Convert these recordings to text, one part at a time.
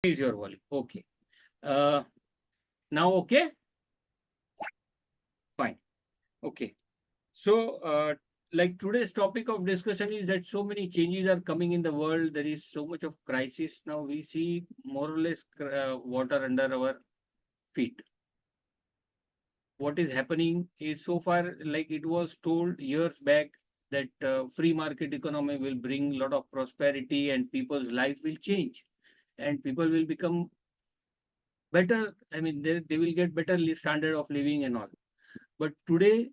Is your volume. Okay. Uh, Now, okay? Fine. Okay. So, like today's topic of discussion is that so many changes are coming in the world. There is so much of crisis now. We see more or less water under our feet. What is happening is so far, like it was told years back, that free market economy will bring a lot of prosperity and people's life will change and people will become better. I mean, they will get better standard of living and all. But today,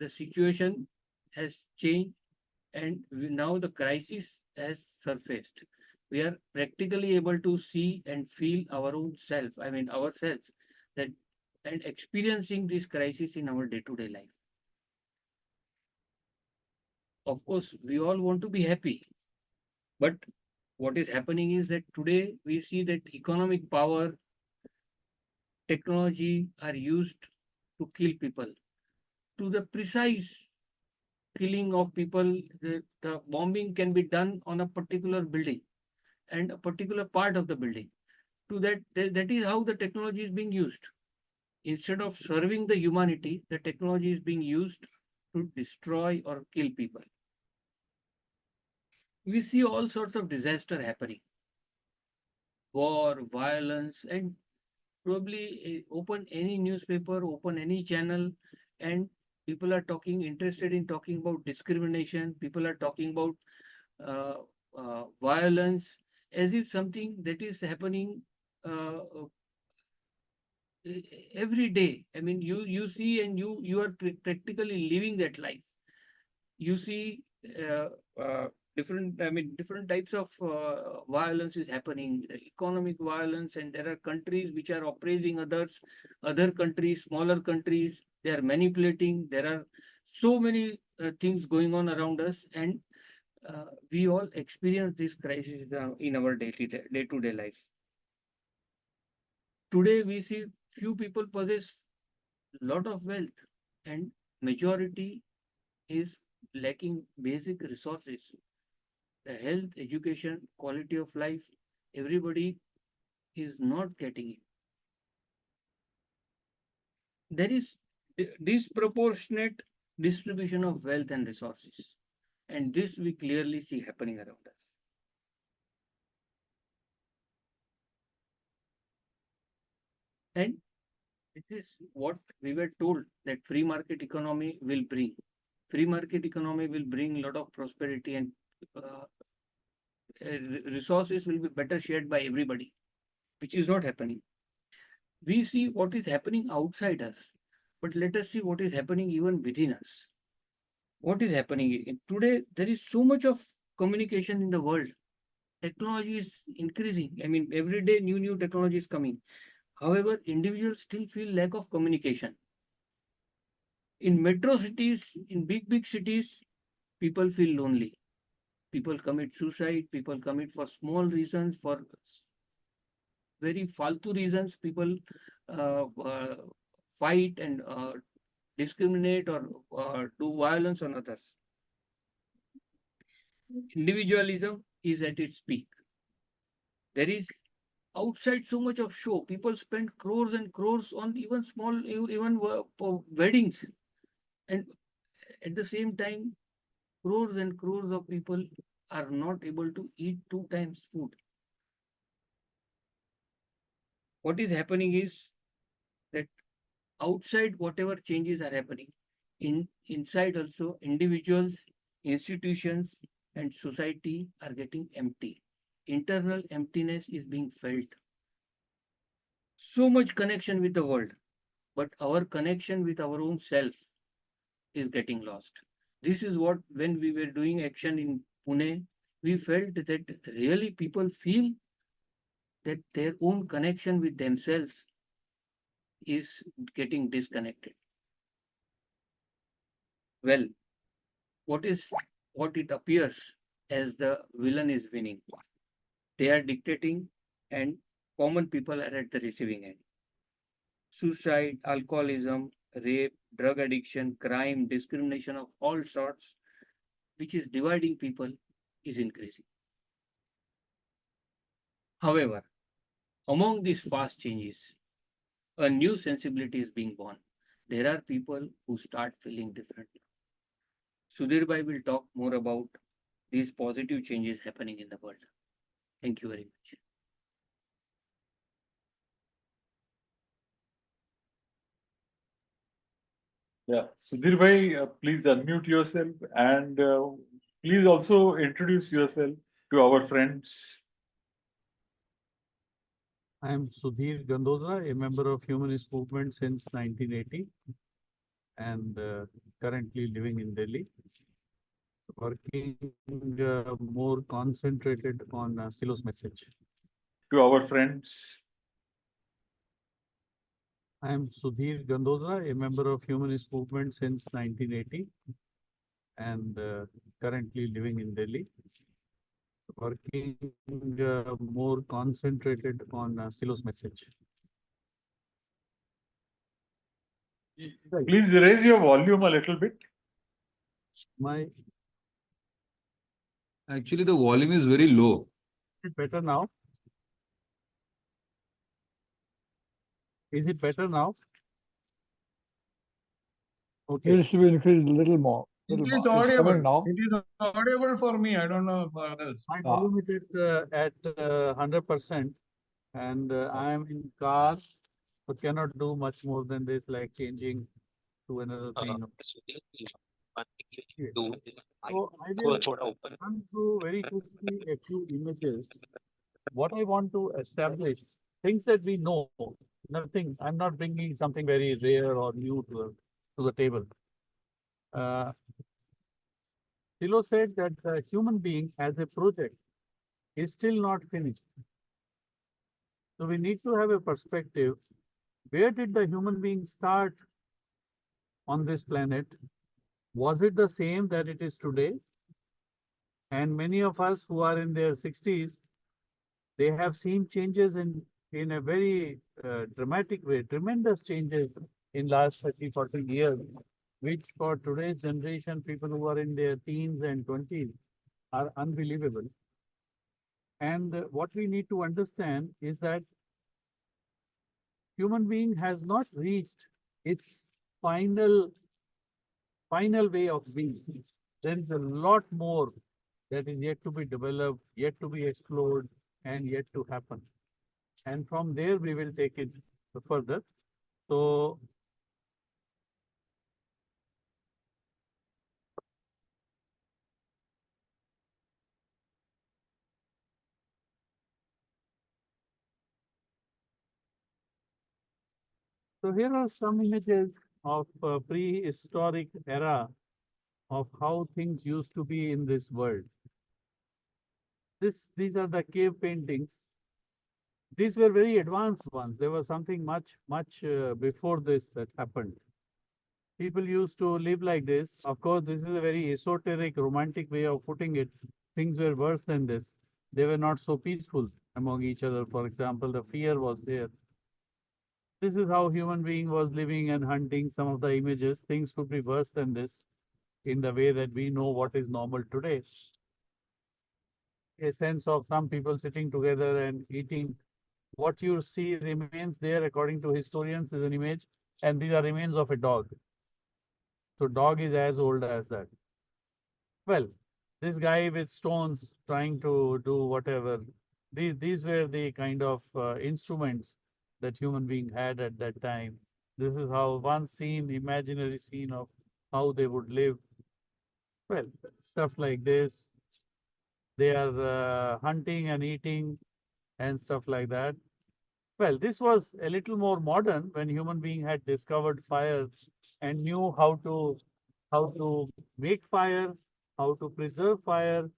the situation has changed and now the crisis has surfaced. We are practically able to see and feel our own self, I mean ourselves, that and experiencing this crisis in our day-to-day life. Of course, we all want to be happy, but what is happening is that today we see that economic power, technology are used to kill people. To the precise killing of people, the bombing can be done on a particular building and a particular part of the building. To that is how the technology is being used. Instead of serving the humanity, the technology is being used to destroy or kill people. We see all sorts of disaster happening, war, violence, and probably open any newspaper, open any channel, and people are talking, interested in talking about discrimination. People are talking about uh, violence, as if something that is happening uh, every day. I mean, you see, and you are practically living that life. You see uh, different, I mean, different types of violence is happening, economic violence, and there are countries which are oppressing others, other countries, smaller countries. They are manipulating. There are so many things going on around us, and we all experience this crisis in our day-to-day life. Today, we see few people possess lot of wealth, and majority is lacking basic resources. The health, education, quality of life, everybody is not getting it. There is disproportionate distribution of wealth and resources, and this we clearly see happening around us. And this is what we were told that free market economy will bring. Free market economy will bring a lot of prosperity and uh, resources will be better shared by everybody, which is not happening. We see what is happening outside us, but let us see what is happening even within us. What is happening today? There is so much of communication in the world. Technology is increasing. I mean, every day new technology is coming. However, individuals still feel lack of communication. In metro cities, in big cities, people feel lonely. People commit suicide. People commit for small reasons, for very faltu reasons. People uh, fight and discriminate or do violence on others. Individualism is at its peak. There is outside so much of show. People spend crores and crores on even small, even weddings, and at the same time, crores and crores of people are not able to eat two times food. What is happening is that outside, whatever changes are happening, inside also, individuals, institutions, and society are getting empty. Internal emptiness is being felt. So much connection with the world, but our connection with our own self is getting lost. This is what, when we were doing action in Pune, we felt that really people feel that their own connection with themselves is getting disconnected. Well, what it appears as the villain is winning. They are dictating, and common people are at the receiving end. Suicide, alcoholism, rape, drug addiction, crime, discrimination of all sorts, which is dividing people, is increasing. However, Among these fast changes, a new sensibility is being born. There are people who start feeling differently. Sudhir Bhai will talk more about these positive changes happening in the world. Thank you very much. Yeah, Sudhir bhai, please unmute yourself and please also introduce yourself to our friends. I am Sudhir Gandoza, a member of Humanist movement since 1980 and currently living in Delhi, working more concentrated on Silo's message. To our friends. I am Sudhir Gandoza, a member of Humanist movement since 1980 and currently living in Delhi, working more concentrated on Silo's message. Please raise your volume a little bit. My Actually, the volume is very low. Is it better now? Is it better now? Okay. It should be increased a little more. It Little is more. It's audible. coming now. It is audible for me. I don't know for others. My volume is at 100%, and I am in car, so cannot do much more than this, like changing to another thing. Okay. So I will run through very quickly a few images. What I want to establish, things that we know, nothing. I'm not bringing something very rare or new to the table. Silo said that the human being as a project is still not finished. So we need to have a perspective. Where did the human being start on this planet? Was it the same that it is today? And many of us who are in their 60s, they have seen changes in a very dramatic way, tremendous changes in last 30, 40 years, which for today's generation, people who are in their teens and 20s are unbelievable. And what we need to understand is that human being has not reached its final way of being. There is a lot more that is yet to be developed, yet to be explored, and yet to happen. And from there, we will take it further. So, here are some images of prehistoric era of how things used to be in this world. These are the cave paintings. These were very advanced ones. There was something much before this that happened. People used to live like this. Of course, this is a very esoteric, romantic way of putting it. Things were worse than this. They were not so peaceful among each other. For example, the fear was there. This is how human being was living and hunting. Some of the images, things could be worse than this in the way that we know what is normal today. A sense of some people sitting together and eating. What you see remains there, according to historians, is an image, and these are remains of a dog. So dog is as old as that. Well, this guy with stones trying to do whatever. These were the kind of instruments that human being had at that time. This is how one scene, imaginary scene of how they would live. Well, stuff like this. They are hunting and eating and stuff like that. Well, this was a little more modern when human being had discovered fire and knew how to make fire, how to preserve fire,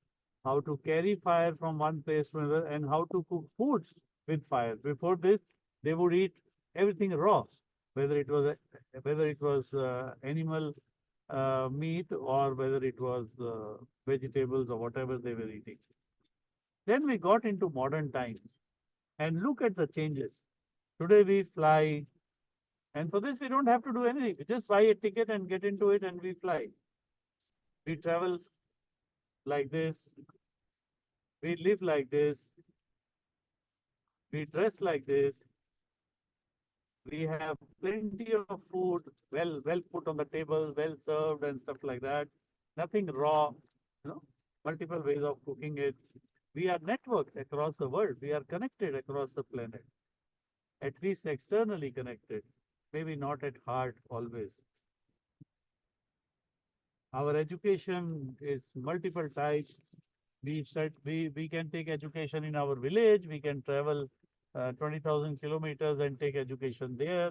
how to carry fire from one place to another, and how to cook food with fire. Before this, they would eat everything raw, whether it was animal meat or whether it was vegetables or whatever they were eating. Then we got into modern times, and look at the changes. Today we fly, and for this we don't have to do anything. We just buy a ticket and get into it, and we fly. We travel like this. We live like this. we dress like this, we have plenty of food, well put on the table, well served and stuff like that. Nothing raw, multiple ways of cooking it. We are networked across the world. We are connected across the planet, at least externally connected, maybe not at heart always. Our education is multiple types. We can take education in our village. We can travel 20,000 kilometers and take education there.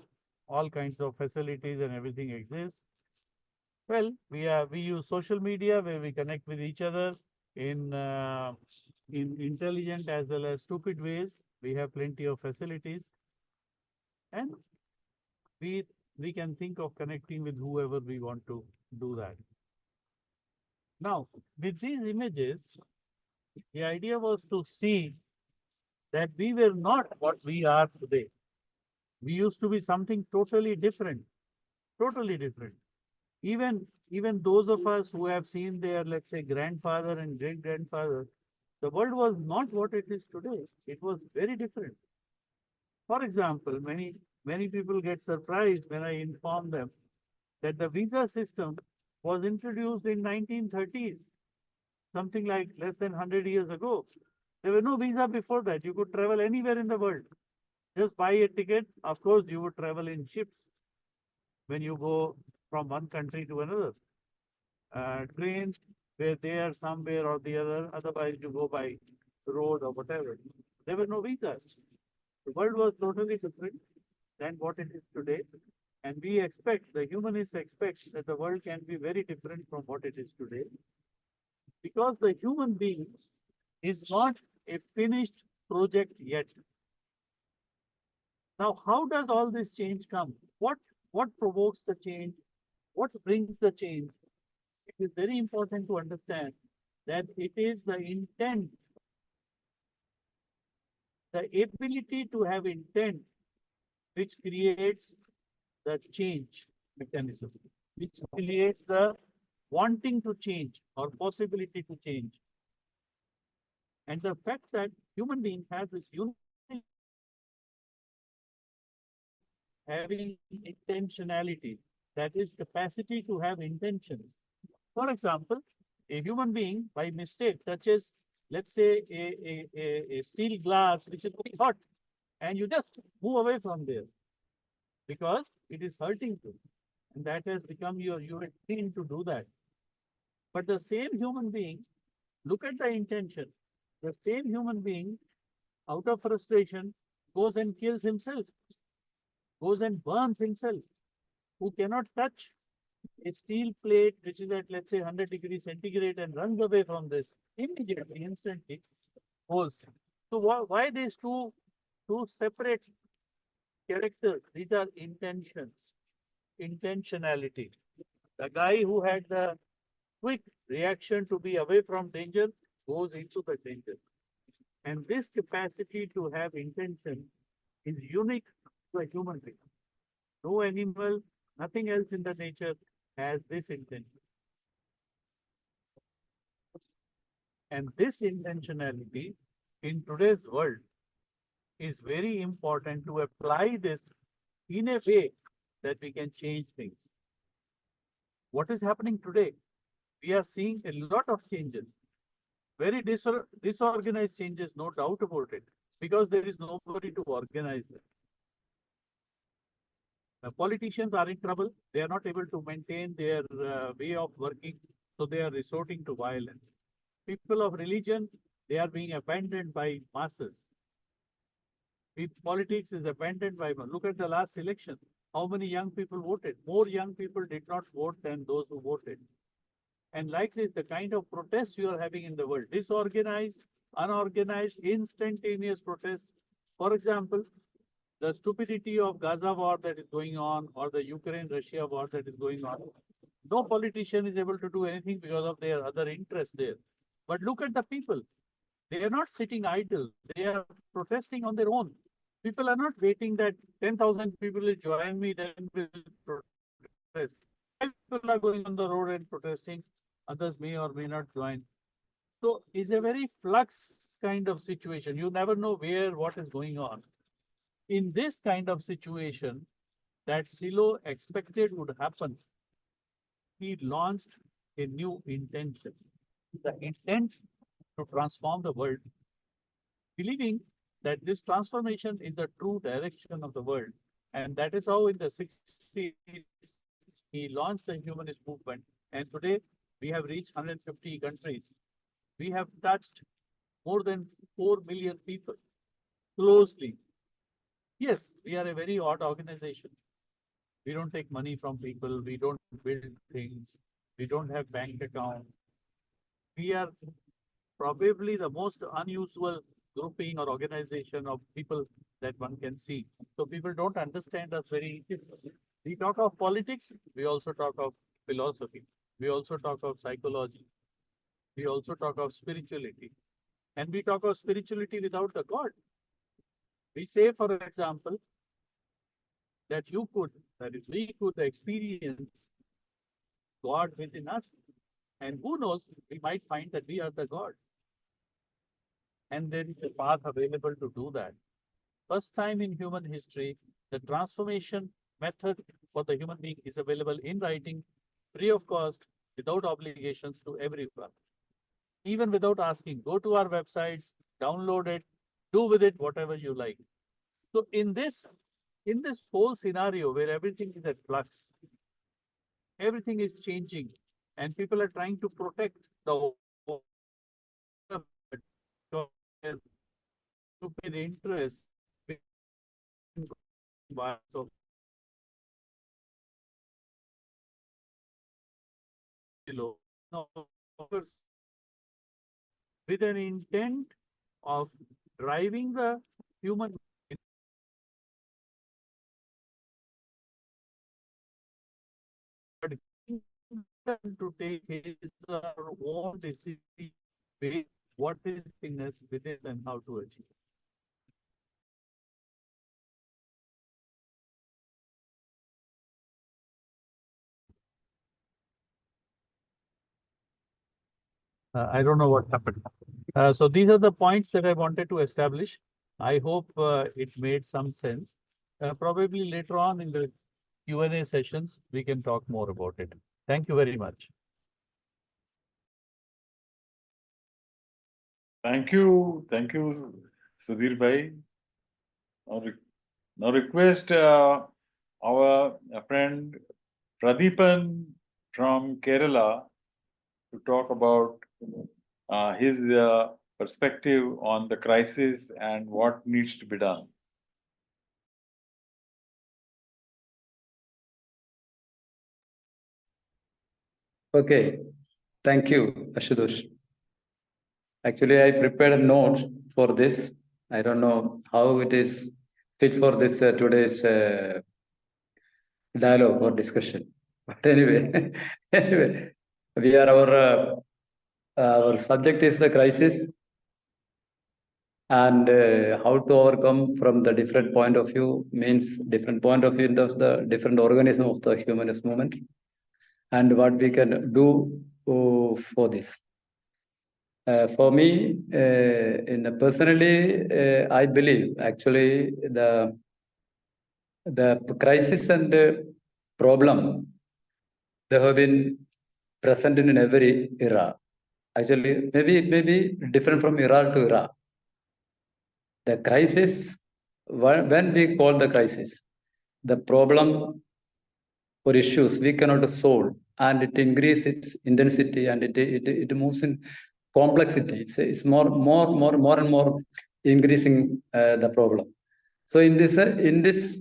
All kinds of facilities and everything exists. Well, we use social media where we connect with each other in intelligent as well as stupid ways. We have plenty of facilities, and we we can think of connecting with whoever we want to do that. Now, with these images, the idea was to see that we were not what we are today. We used to be something totally different, totally different. Even those of us who have seen their, let's say, grandfather and great grandfather, the world was not what it is today. It was very different. For example, many people get surprised when I inform them that the visa system was introduced in 1930s, something like less than 100 years ago. There were no visa before that. You could travel anywhere in the world. Just buy a ticket. Of course, you would travel in ships when you go from one country to another. Trains were there somewhere or the other. Otherwise, you go by road or whatever. There were no visas. The world was totally different than what it is today. And we expect, the humanists expect that the world can be very different from what it is today. Because the human being is not a finished project yet. Now, how does all this change come? What provokes the change? What brings the change? It is very important to understand that it is the intent, the ability to have intent, which creates the change mechanism, which creates the wanting to change or possibility to change. And the fact that human being has this unique having intentionality, that is capacity to have intentions. For example, a human being by mistake touches, let's say, a steel glass which is very hot, and you just move away from there because it is hurting you. And that has become your trained to do that. But the same human being, look at the intention. The same human being, out of frustration, goes and kills himself, goes and burns himself, who cannot touch a steel plate which is at, let's say, 100 degrees centigrade and runs away from this immediately, instantly, goes. So why these two separate characters? These are intentions, intentionality. The guy who had the quick reaction to be away from danger goes into the danger. And this capacity to have intention is unique to a human being. No animal, nothing else in the nature has this intention. And this intentionality in today's world is very important to apply this in a way that we can change things. What is happening today? We are seeing a lot of changes, very disorganized changes, no doubt about it, because there is nobody to organize them. Politicians are in trouble. They are not able to maintain their way of working, so they are resorting to violence. People of religion, they are being abandoned by masses. Politics is abandoned by, look at the last election. How many young people voted? More young people did not vote than those who voted. And like this, the kind of protests you are having in the world, disorganized, unorganized, instantaneous protests. For example, the stupidity of Gaza war that is going on, or the Ukraine-Russia war that is going on. No politician is able to do anything because of their other interests there. But look at the people. They are not sitting idle. They are protesting on their own. People are not waiting that 10,000 people will join me, then will protest. People are going on the road and protesting. Others may or may not join. So it's a very flux kind of situation, you never know what is going on. In this kind of situation, that Silo expected would happen, he launched a new intention. The intent to transform the world, believing that this transformation is the true direction of the world. And that is how in the 60s, he launched the humanist movement. And today we have reached 150 countries. We have touched more than 4 million people closely. Yes, we are a very odd organization. We don't take money from people. We don't build things. We don't have bank accounts. We are probably the most unusual grouping or organization of people that one can see. So people don't understand us very. We talk of politics. We also talk of philosophy. We also talk of psychology. We also talk of spirituality. And we talk of spirituality without the God. We say, for example, that we could experience God within us. And who knows, we might find that we are the God. And there is a path available to do that. First time in human history, the transformation method for the human being is available in writing, free of cost, without obligations to everyone. Even without asking, go to our websites, download it, do with it whatever you like. So in this whole scenario where everything is at flux, everything is changing, and people are trying to protect the stupid interest with an intent of driving the human to take his own decision, what is fitness with this and how to achieve. I don't know what happened. So these are the points that I wanted to establish. I hope it made some sense. Probably later on in the Q&A sessions, we can talk more about it. Thank you very much. Thank you, Sudhir Bhai. Now request our friend Pradeepan from Kerala to talk about his perspective on the crisis and what needs to be done. Okay, thank you, Ashutosh. Actually, I prepared a note for this. I don't know how it is fit for this today's dialogue or discussion. But anyway, anyway, we are our subject is the crisis and how to overcome from the different point of view means different point of view of the different organism of the humanist movement and what we can do for this. For me, personally, I believe actually the crisis and problem they have been present in every era. Actually, maybe it may be different from era to era. The crisis, when we call the crisis, the problem or issues we cannot solve, and it increases its intensity and it moves in complexity. It's more and more increasing the problem. So in this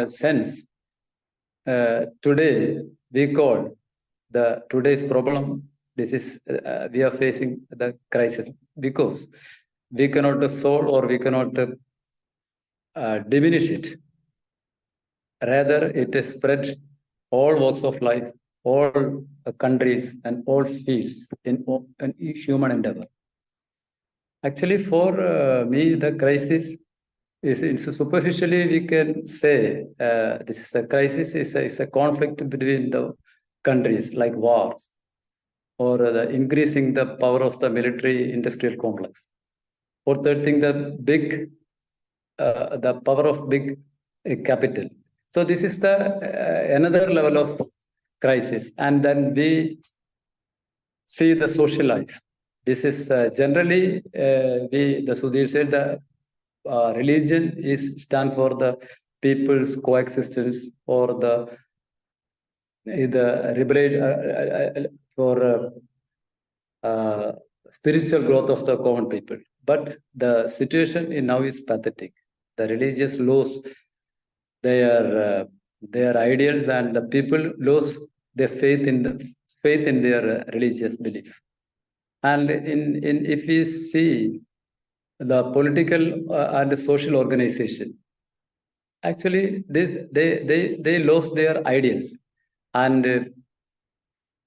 sense, today we call the today's problem. This is we are facing the crisis because we cannot solve or we cannot diminish it. Rather, it is spread all walks of life, all countries, and all fields in human endeavor. Actually, for me, the crisis is superficially we can say this is a crisis is a conflict between the countries like wars or the increasing the power of the military industrial complex. or third thing, the big, the power of big capital. So this is the another level of crisis. And then we see the social life. This is generally, the Sudhir said, the religion is stand for the people's coexistence or the liberate for spiritual growth of the common people. But the situation now is pathetic. The religious lose their ideals, and the people lose their faith in their religious belief. And if we see the political and social organization, actually they lost their ideals, and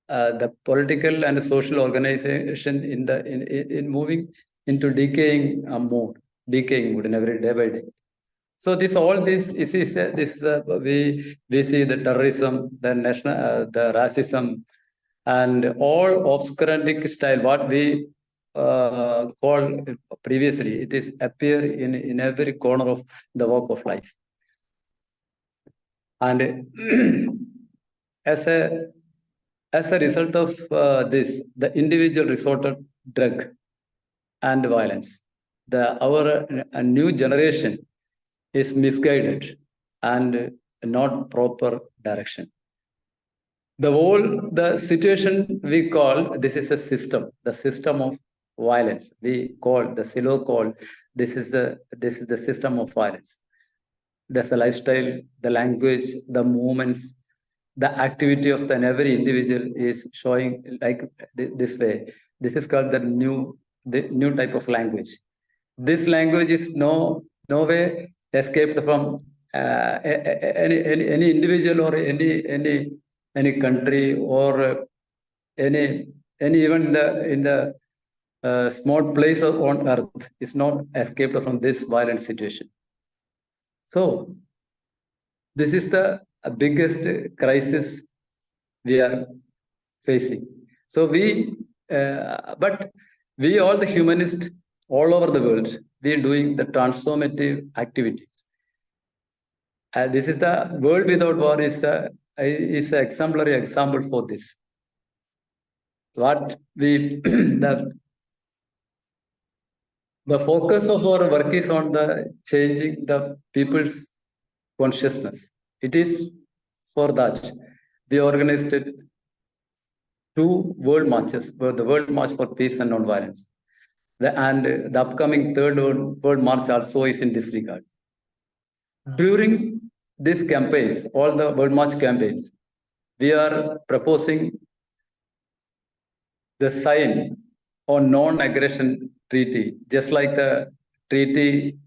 the political and social organization in moving into decaying mode in every day by day. So we see the terrorism, the national, the racism, and all obscurantic style. What we call previously, it is appear in every corner of the walk of life. And as a result of this, the individual resorted drug and violence. Our new generation is misguided and not proper direction. The situation we call, this is a system, the system of violence. We call the silo call, this is the system of violence. There's the lifestyle, the language, the movements, the activity of every individual is showing like this way. This is called the new type of language. This language is no way escaped from any individual or any country or any even in the small place on earth is not escaped from this violent situation. So this is the biggest crisis we are facing. So but we all the humanists all over the world, we are doing the transformative activities. This is the World Without War is an exemplary example for this. What we the focus of our work is on the changing the people's consciousness. It is for that we organized 2 world marches, the World March for Peace and Non-Violence. And the upcoming 3rd World March also is in this regard. During these campaigns, all the World March campaigns, we are proposing the sign on non-aggression treaty, just like the treaty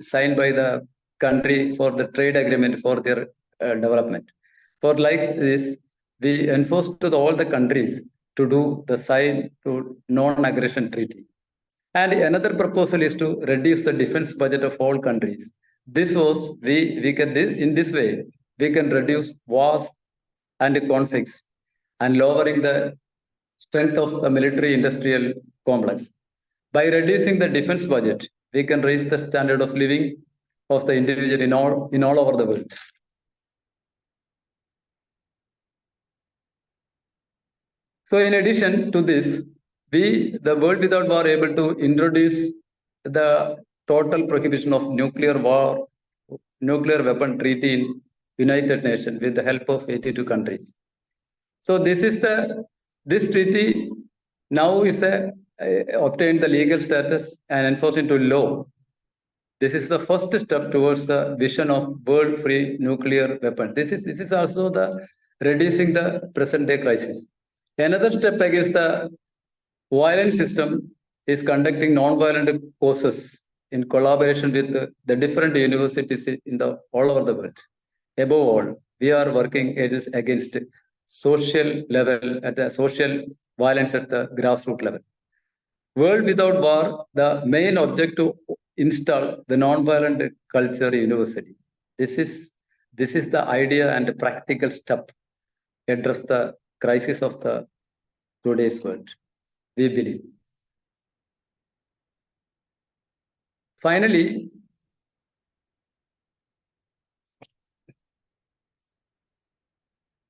signed by the country for the trade agreement for their development. For like this, we enforce to all the countries to do the sign to non-aggression treaty. And another proposal is to reduce the defense budget of all countries. This was we can in this way we can reduce wars and conflicts and lowering the strength of the military-industrial complex. By reducing the defense budget, we can raise the standard of living of the individual in all over the world. So in addition to this, the World Without War, able to introduce the total prohibition of nuclear weapon treaty in United Nations with the help of 82 countries. So this treaty now is obtained the legal status and enforced into law. This is the first step towards the vision of world-free nuclear weapon. This is also the reducing the present-day crisis. Another step against the violent system is conducting non-violent courses in collaboration with the different universities all over the world. Above all, we are working against social level, at the social violence at the grassroots level. World Without War, the main objective to install the non-violent culture university. This is the idea and the practical step to address the crisis of the today's world, we believe. finally,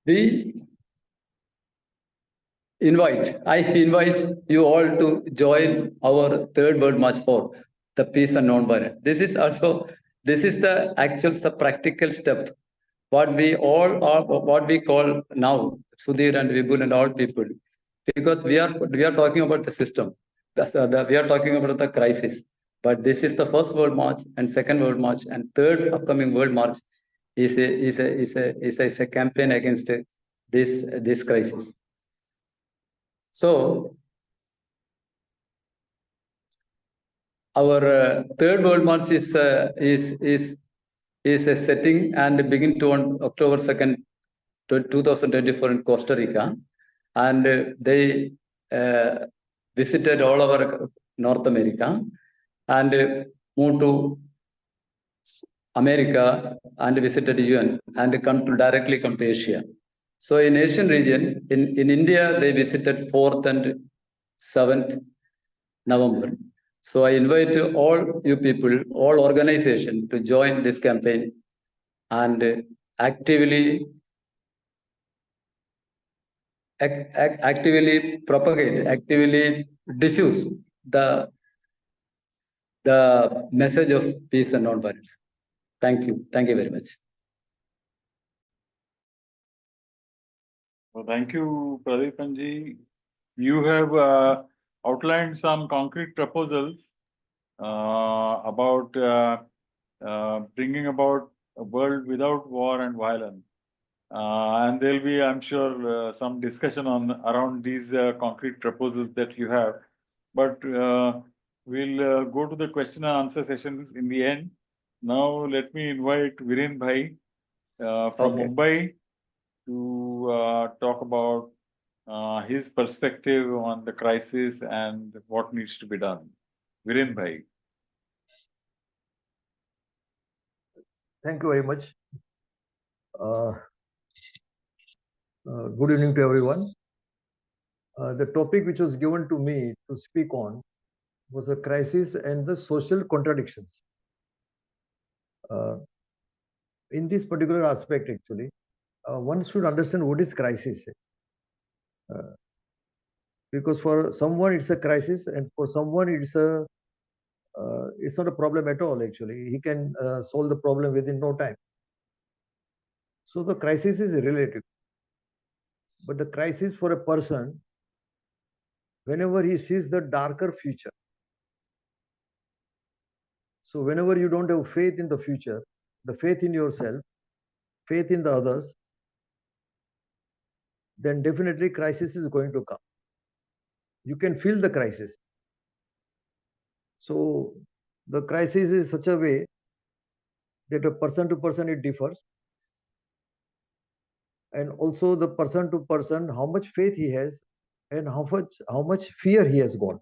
I invite you all to join our third World March for the peace and non-violence. This is the actual, the practical step. What we all are, what we call now, Sudhir and Vibhul and all people, because we are talking about the system. We are talking about the crisis. But this is the first World March and second World March and third upcoming World March is a campaign against this crisis. So our third World March is a setting and begin to on October 2nd, 2024 in Costa Rica, and they visited all over North America and moved to America and visited UN and directly come to Asia. So in Asian region, in India, they visited 4th and 7th November. So I invite all you people, all organizations to join this campaign and actively propagate, actively diffuse the message of peace and non-violence. Thank you. Thank you very much. Well, thank you, Pradeepanji. You have outlined some concrete proposals about bringing about a world without war and violence. And there'll be, I'm sure, some discussion around these concrete proposals that you have. But we'll go to the question and answer sessions in the end. Now, let me invite Viren Bhai from Mumbai to talk about his perspective on the crisis and what needs to be done. Viren Bhai. Thank you very much. Good evening to everyone. The topic which was given to me to speak on was the crisis and the social contradictions. In this particular aspect, actually, one should understand what is crisis. Because for someone it's a crisis, and for someone it's not a problem at all. Actually, he can solve the problem within no time. So the crisis is relative. But the crisis for a person, whenever he sees the darker future. So whenever you don't have faith in the future, the faith in yourself, faith in the others, then definitely crisis is going to come. You can feel the crisis. So the crisis is such a way that a person to person it differs. And also the person to person, how much faith he has and how much fear he has got.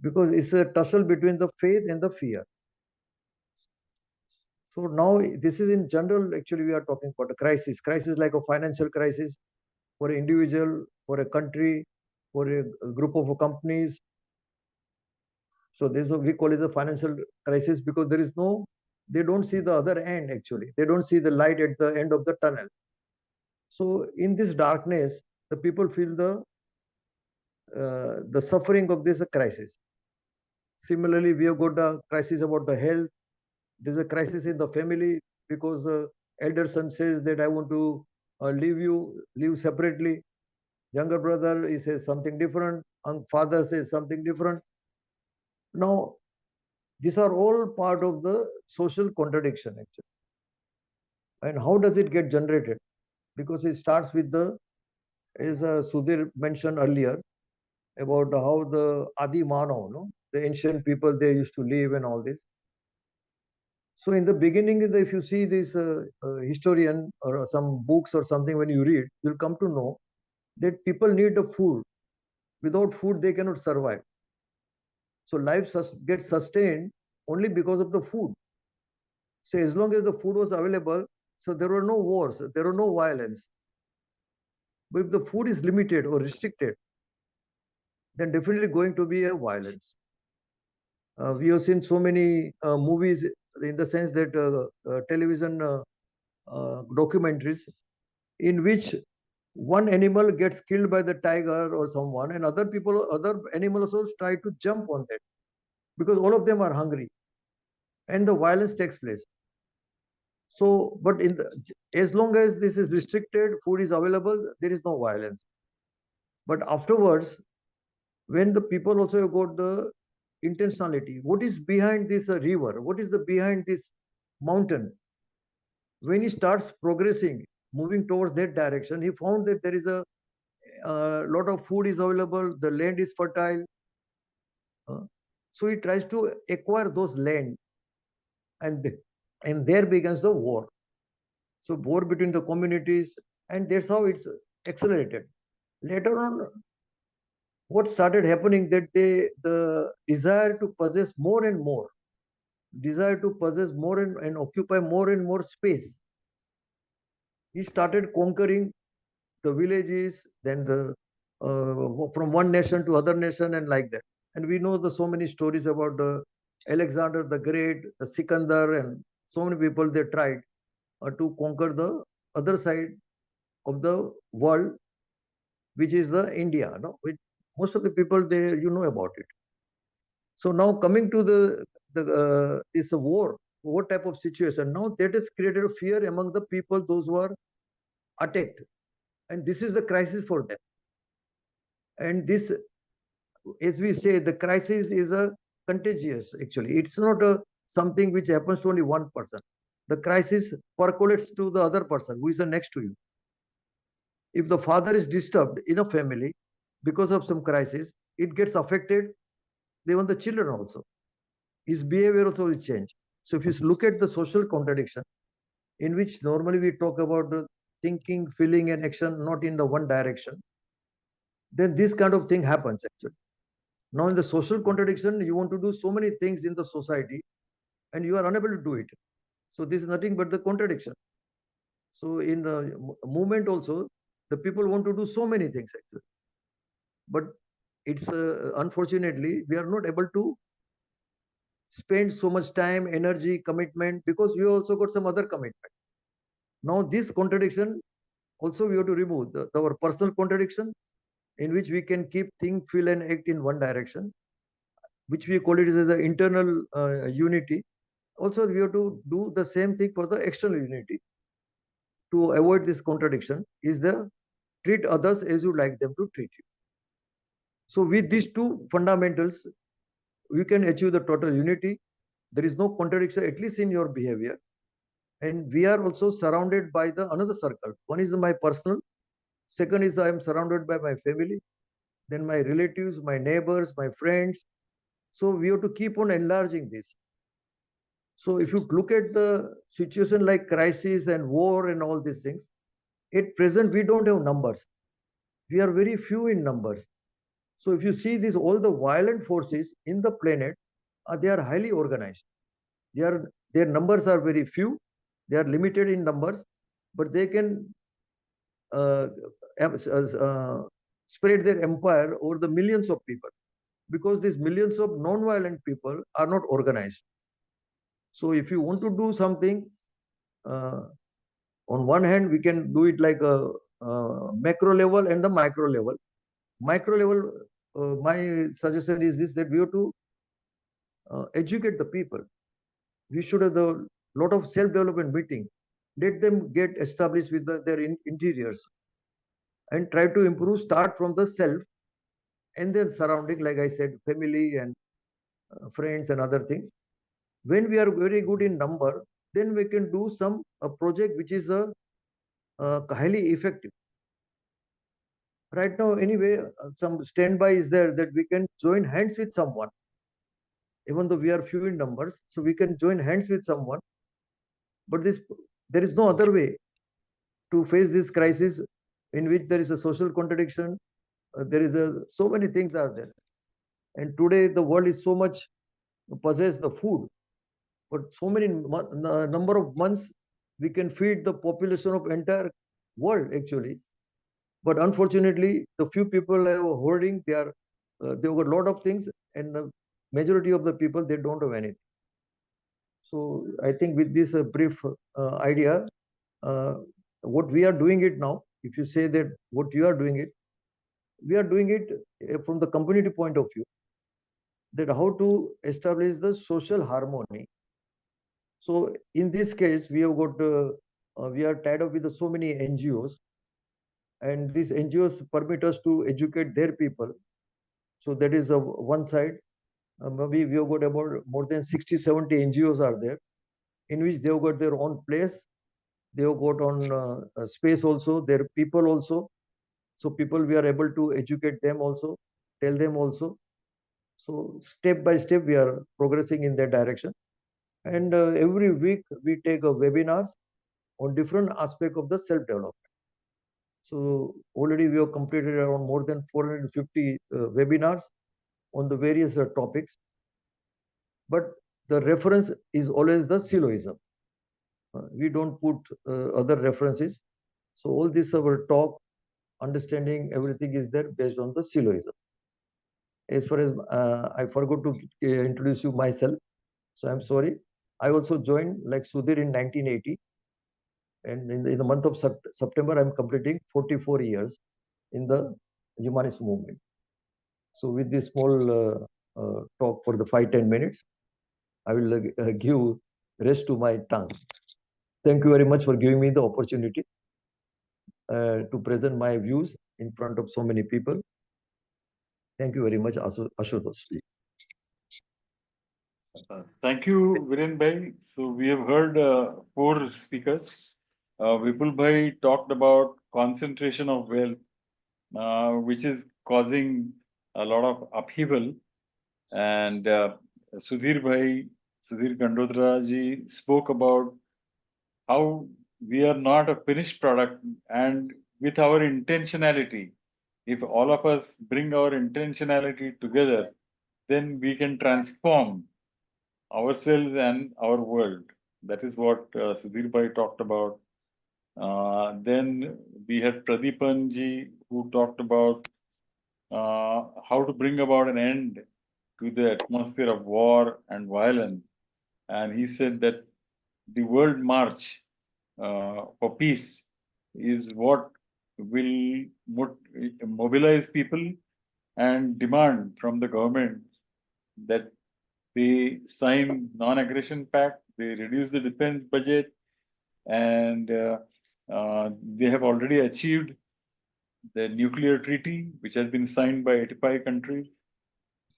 Because it's a tussle between the faith and the fear. So now this is in general, actually we are talking about a crisis. Crisis like a financial crisis for an individual, for a country, for a group of companies. So this we call it a financial crisis because they don't see the other end actually. They don't see the light at the end of the tunnel. So in this darkness, the people feel the suffering of this crisis. Similarly, we have got a crisis about the health. There's a crisis in the family because the elder son says that I want to live separately. Younger brother he says something different. Father says something different. Now, these are all part of the social contradiction actually. And how does it get generated? Because it starts with as Sudhir mentioned earlier, about how the Adi Manav, the ancient people, they used to live and all this. So in the beginning, if you see this historian or some books or something, when you read, you'll come to know that people need the food. Without food, they cannot survive. So life gets sustained only because of the food. So as long as the food was available, so there were no wars, there were no violence. But if the food is limited or restricted, then definitely going to be a violence. We have seen so many movies in the sense that television documentaries in which one animal gets killed by the tiger or someone, and other animals also try to jump on that because all of them are hungry, and the violence takes place. So, but as long as this is restricted, food is available, there is no violence. But afterwards, when the people also got the intentionality, what is behind this river? What is the behind this mountain? When he starts progressing, moving towards that direction, he found that there is a lot of food is available, the land is fertile. So he tries to acquire those land, and and there begins the war. So war between the communities, and that's how it's accelerated. Later on, what started happening that the desire to possess more and more, desire to possess more and occupy more and more space. He started conquering the villages, then from one nation to other nation, and like that. And we know the so many stories about the Alexander the Great, the Sikandar, and so many people they tried to conquer the other side of the world, which is the India. No, which most of the people they about it. So now coming to the is a war type of situation. Now that has created a fear among the people, those who are attacked, and this is the crisis for them. And this, as we say, the crisis is a contagious. Actually, it's not a something which happens to only one person. The crisis percolates to the other person who is the next to you. If the father is disturbed in a family because of some crisis, it gets affected even the children also. His behavior also will change. So if you look at the social contradiction, in which normally we talk about the thinking, feeling, and action not in the one direction, then this kind of thing happens actually. Now in the social contradiction, you want to do so many things in the society and you are unable to do it. So this is nothing but the contradiction. So in the movement also, the people want to do so many things actually. But it's unfortunately, we are not able to spend so much time, energy, commitment, because we also got some other commitment. Now this contradiction also we have to remove our personal contradiction, in which we can keep think, feel, and act in one direction, which we call it as an internal unity. Also, we have to do the same thing for the external unity. To avoid this contradiction is the treat others as you like them to treat you. So with these two fundamentals, we can achieve the total unity. There is no contradiction, at least in your behavior. And we are also surrounded by the another circle. One is my personal. Second is I am surrounded by my family, then my relatives, my neighbors, my friends. So we have to keep on enlarging this. So if you look at the situation like crisis and war and all these things, at present we don't have numbers. We are very few in numbers. So if you see this, all the violent forces in the planet, they are highly organized. Their numbers are very few. They are limited in numbers, but they can spread their empire over the millions of people, because these millions of non-violent people are not organized. So if you want to do something, on one hand, we can do it like a macro level and the micro level. Micro level, my suggestion is this, that we have to educate the people. We should have a lot of self-development meeting. Let them get established with their interiors and try to improve, start from the self and then surrounding, like I said, family and friends and other things. When we are very good in number, then we can do some project which is highly effective. Right now, anyway, some standby is there that we can join hands with someone, even though we are few in numbers. So we can join hands with someone, but there is no other way to face this crisis, in which there is a social contradiction. There is so many things are there, and today the world is so much possess the food, but so many number of months we can feed the population of entire world actually. But unfortunately, the few people are hoarding. They've got a lot of things, and majority of the people, they don't have anything. So I think with this brief idea, what we are doing it now, if you say that what you are doing it, we are doing it from the community point of view, that how to establish the social harmony. So in this case, we have got, we are tied up with so many NGOs, and these NGOs permit us to educate their people. So that is one side. Maybe we have got about more than 60, 70 NGOs are there, in which they have got their own place. They have got on space also, their people also. So people, we are able to educate them also, tell them also. So step by step, we are progressing in that direction. And every week we take a webinars on different aspect of the self-development. So already we have completed around more than 450 webinars on the various topics. But the reference is always the syllogism. We don't put other references. So all this our talk, understanding, everything is there based on the syllogism. As far as I forgot to introduce you myself, so I'm sorry. I also joined like Sudhir in 1980, and in the month of September, I'm completing 44 years in the Humanist movement. So with this small talk for the 5-10 minutes, I will give rest to my tongue. Thank you very much for giving me the opportunity to present my views in front of so many people. Thank you very much, Ashutosh. Thank you, Viren Bhai. So we have heard 4 speakers. Vipul Bhai talked about concentration of wealth, which is causing a lot of upheaval. And Sudhir Bhai, Sudhir Gandodra ji spoke about how we are not a finished product, and with our intentionality, if all of us bring our intentionality together, then we can transform ourselves and our world. That is what Sudhir Bhai talked about. Then we had Pradipan ji, who talked about how to bring about an end to the atmosphere of war and violence. And he said that the world march for peace is what will mobilize people and demand from the government that they sign non-aggression pact, they reduce the defense budget, and they have already achieved the nuclear treaty, which has been signed by 85 countries.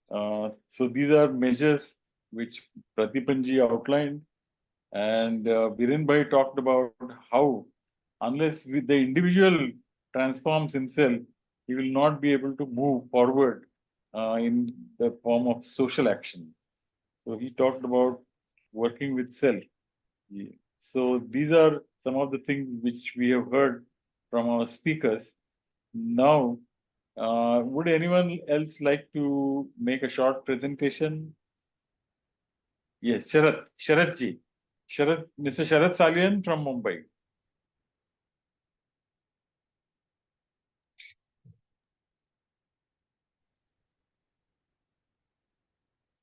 So these are measures which Pratipanji outlined, and Viren Bhai talked about how unless with the individual transforms himself, he will not be able to move forward in the form of social action. So he talked about working with self. So these are some of the things which we have heard from our speakers. Now, would anyone else like to make a short presentation? Yes, Sharat ji. Mr. Sharat Salian from Mumbai.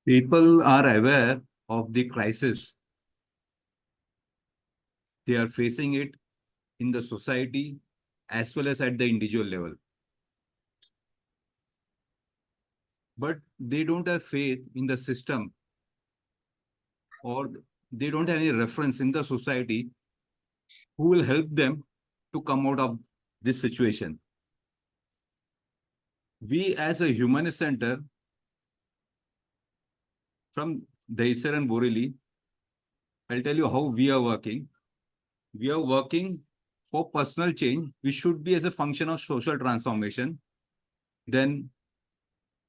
People are aware of the crisis. They are facing it in the society as well as at the individual level. But they don't have faith in the system, or they don't have any reference in the society who will help them to come out of this situation. We as a Humanist Center from Daisar and Boreli, I'll tell you how we are working. We are working for personal change, which should be as a function of social transformation. Then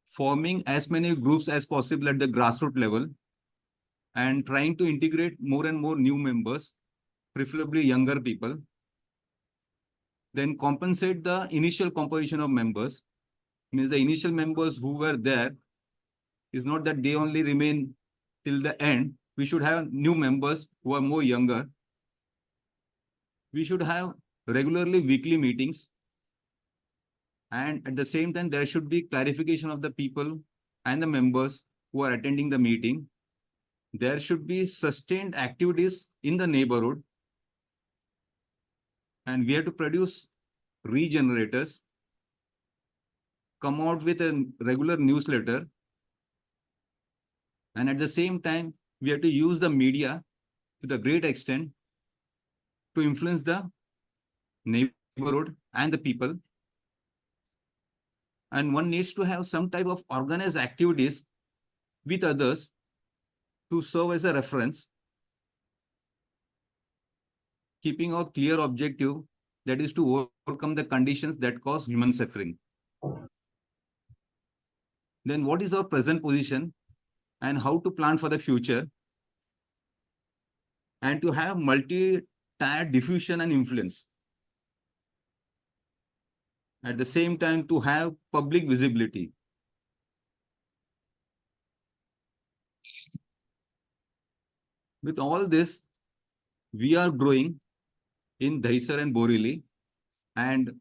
forming as many groups as possible at the grassroots level and trying to integrate more and more new members, preferably younger people. Then compensate the initial composition of members. Means the initial members who were there is not that they only remain till the end. We should have new members who are more younger. We should have regularly weekly meetings. And at the same time, there should be clarification of the people and the members who are attending the meeting, there should be sustained activities in the neighborhood, and we have to produce regenerators, come out with a regular newsletter, and at the same time, we have to use the media to the great extent to influence the neighborhood and the people. And one needs to have some type of organized activities with others to serve as a reference, keeping a clear objective, that is to overcome the conditions that cause human suffering. Then what is our present position and how to plan for the future, and to have multi-tier diffusion and influence. At the same time, to have public visibility. With all this, we are growing in Dahisar and Borivali, and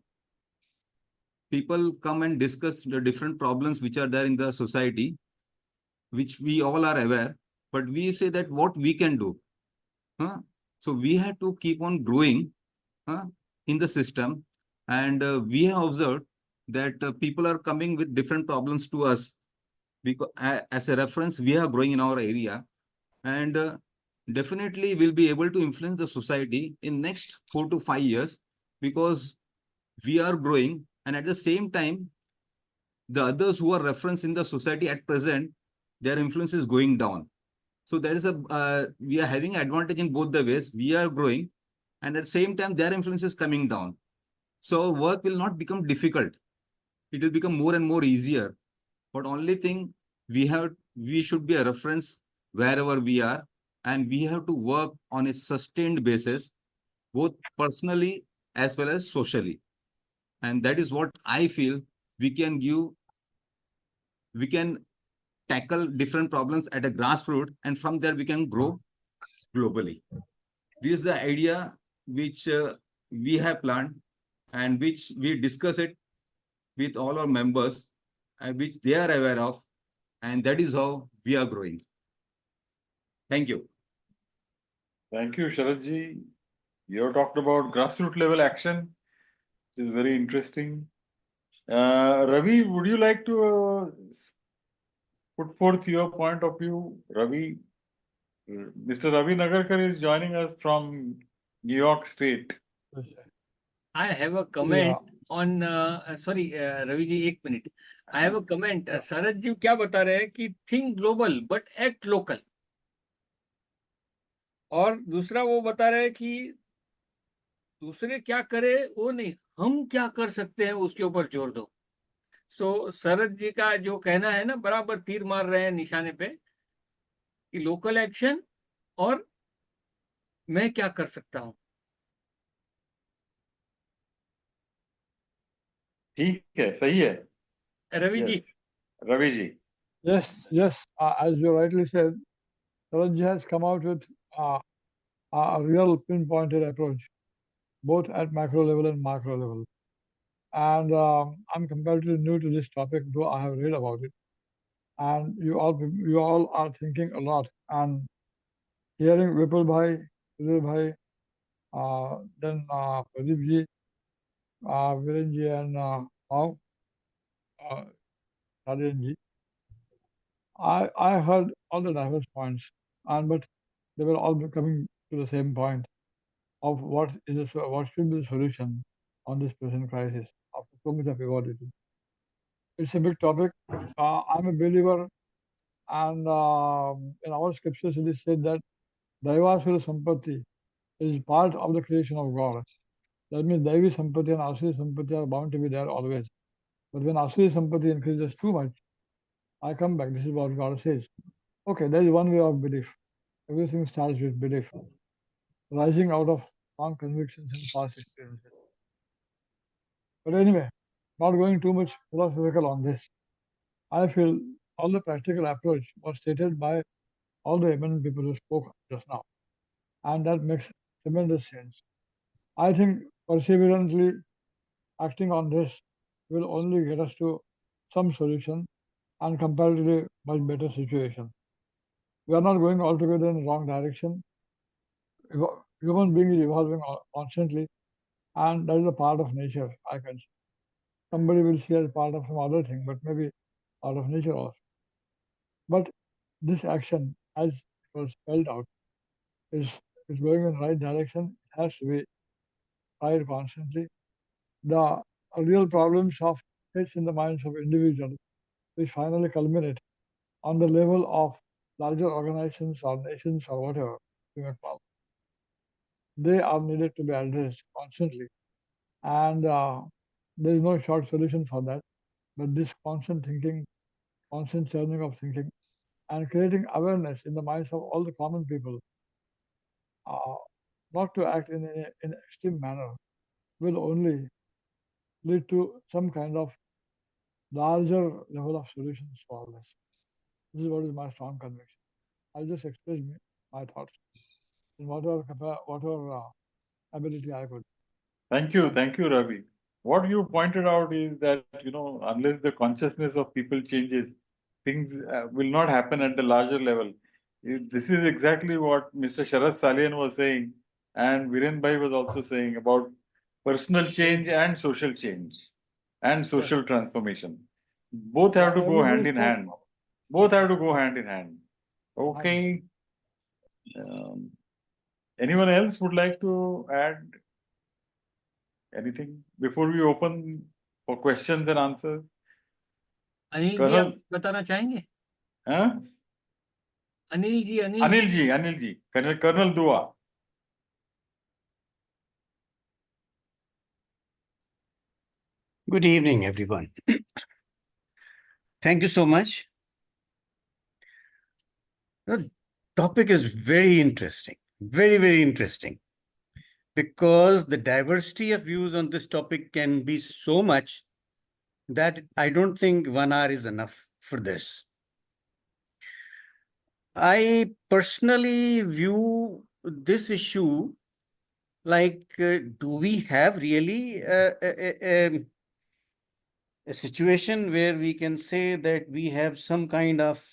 people come and discuss the different problems which are there in the society, which we all are aware, but we say that what we can do. So we have to keep on growing in the system, and we have observed that people are coming with different problems to us, because as a reference, we are growing in our area, and definitely we'll be able to influence the society in next 4 to 5 years, because we are growing, and at the same time, the others who are referenced in the society at present, their influence is going down. So there is we are having advantage in both the ways. We are growing, and at the same time, their influence is coming down. So our work will not become difficult. It will become more and more easier. But only thing, we should be a reference wherever we are, and we have to work on a sustained basis, both personally as well as socially. And that is what I feel we can tackle different problems at a grassroots, and from there we can grow globally. This is the idea which we have planned, and which we discuss it with all our members, and which they are aware of, and that is how we are growing. Thank you. Thank you, Sharadji. You have talked about grassroots level action, which is very interesting. Ravi, would you like to put forth your point of view? Ravi, Mr. Ravi Nagarkar is joining us from New York State. I have a comment on sorry Raviji, एक minute. I have a comment. शरद जी क्या बता रहे हैं कि think global but act local. और दूसरा वो बता रहे हैं कि दूसरे क्या करे वो नहीं, हम क्या कर सकते हैं उसके ऊपर जोर दो. सो शरद जी का जो कहना है ना, बराबर तीर मार रहे हैं निशाने पे, कि लोकल एक्शन और मैं क्या कर सकता हूँ. ठीक है, सही है. Ravi ji. Ravi ji. Yes. As you rightly said, Saraj has come out with a real pinpointed approach, both at macro level and macro level. And I'm comparatively new to this topic, though I have read about it. And you all are thinking a lot. And hearing Vipul Bhai, Sudhir Bhai, then Pradeep ji, Viren ji, and now Rajan ji, I heard all the diverse points, but they were all coming to the same point of what should be the solution on this present crisis after so much of evolution. It's a big topic. I'm a believer, and in our scriptures it is said that Daivasura Sampatti is part of the creation of God. That means Daivi Sampatti and Asuri Sampatti are bound to be there always. But when Asuri Sampatti increases too much, I come back. This is what God says. Okay, there is one way of belief. Everything starts with belief, rising out of strong convictions and past experiences. But anyway, not going too much philosophical on this. I feel all the practical approach was stated by all the eminent people who spoke just now, and that makes tremendous sense. I think perseverantly acting on this will only get us to some solution, and comparatively much better situation. We are not going altogether in the wrong direction. Human being is evolving constantly, and that is a part of nature, I can say. Somebody will see as part of some other thing, but maybe part of nature also. But this action, as it was spelled out, is going in the right direction. It has to be tried constantly. The real problems of hits in the minds of individuals, which finally culminate on the level of larger organizations or nations or whatever you may call. They are needed to be addressed constantly, and there is no short solution for that. But this constant thinking, constant churning of thinking, and creating awareness in the minds of all the common people, uh, not to act in an extreme manner, will only lead to some kind of larger level of solutions to all this. This is what is my strong conviction. I just expressed my thoughts in whatever ability I could. Thank you, Ravi. What you pointed out is that, unless the consciousness of people changes, things will not happen at the larger level. This is exactly what Mr. Sharat Salian was saying, and Viren Bhai was also saying about personal change and social change and social transformation. Both have to go hand in hand. Both have to go hand in hand. Okay. Anyone else would like to add anything before we open for questions and answers? Anil ji Colonel, आप बताना चाहेंगे? huh? Anil ji Colonel Dua. Good evening, everyone. Thank you so much. The topic is very interesting, very, very interesting, because the diversity of views on this topic can be so much that I don't think 1 hour is enough for this. I personally view this issue like, do we have really a situation where we can say that we have some kind of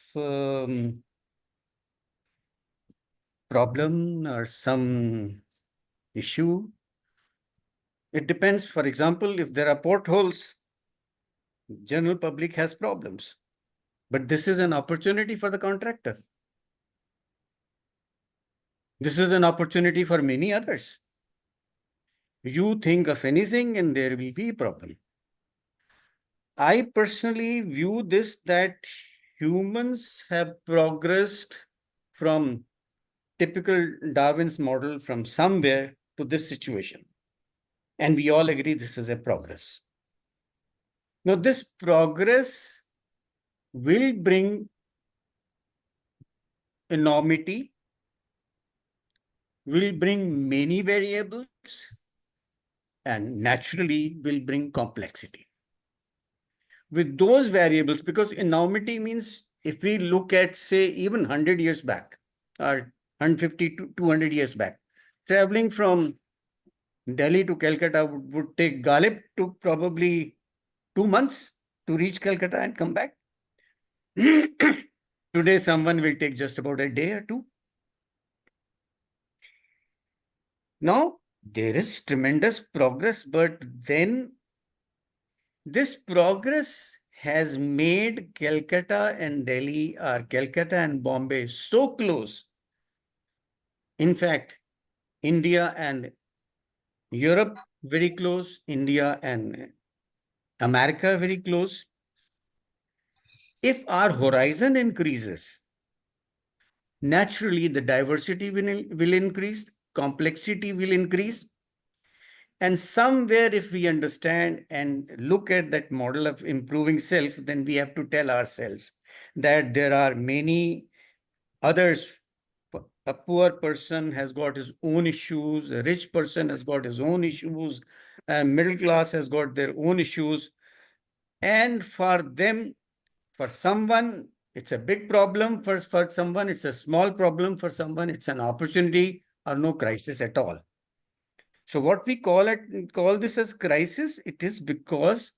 problem or some issue? It depends. For example, if there are potholes, general public has problems. But this is an opportunity for the contractor. This is an opportunity for many others. You think of anything and there will be a problem. I personally view this that humans have progressed from typical Darwin's model from somewhere to this situation. And we all agree this is a progress. Now, this progress will bring enormity, will bring many variables, and naturally will bring complexity. With those variables, because enormity means if we look at, say, even 100 years back, or 150 to 200 years back, traveling from Delhi to Calcutta would take Galip to probably 2 months to reach Calcutta and come back. Today, someone will take just about a day or two. Now, there is tremendous progress, but then this progress has made Calcutta and Delhi or Calcutta and Bombay so close. In fact, India and Europe very close, India and America very close. If our horizon increases, naturally the diversity will increase, complexity will increase. And somewhere, if we understand and look at that model of improving self, then we have to tell ourselves that there are many others. A poor person has got his own issues, a rich person has got his own issues, a middle class has got their own issues. And for them, for someone, it's a big problem. For someone, it's a small problem. For someone, it's an opportunity or no crisis at all. So what we call this as crisis, it is because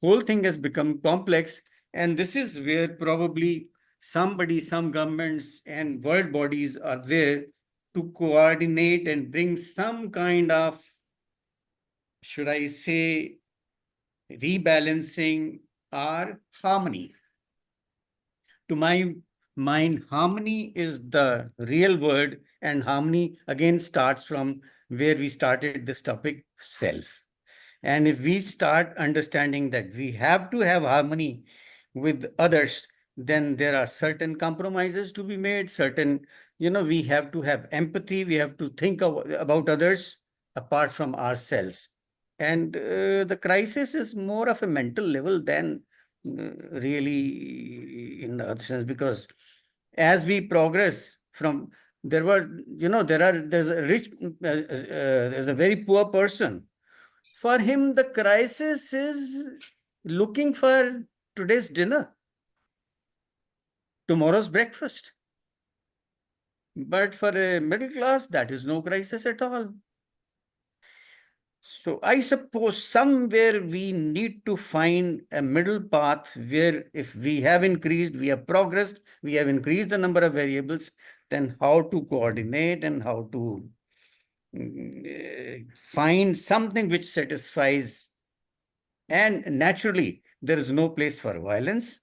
whole thing has become complex And this is where probably somebody, some governments and world bodies are there to coordinate and bring some kind of, should I say, rebalancing or harmony. To my mind, harmony is the real word, and harmony again starts from where we started this topic, self. And if we start understanding that we have to have harmony with others, then there are certain compromises to be made, certain, we have to have empathy, we have to think about others apart from ourselves. And the crisis is more of a mental level than really in the other sense, because as we progress from, there's a rich, there's a very poor person. For him, the crisis is looking for today's dinner, tomorrow's breakfast. But for a middle class, that is no crisis at all. So I suppose somewhere we need to find a middle path where if we have increased, we have progressed, we have increased the number of variables, then how to coordinate and how to find something which satisfies. And naturally, there is no place for violence.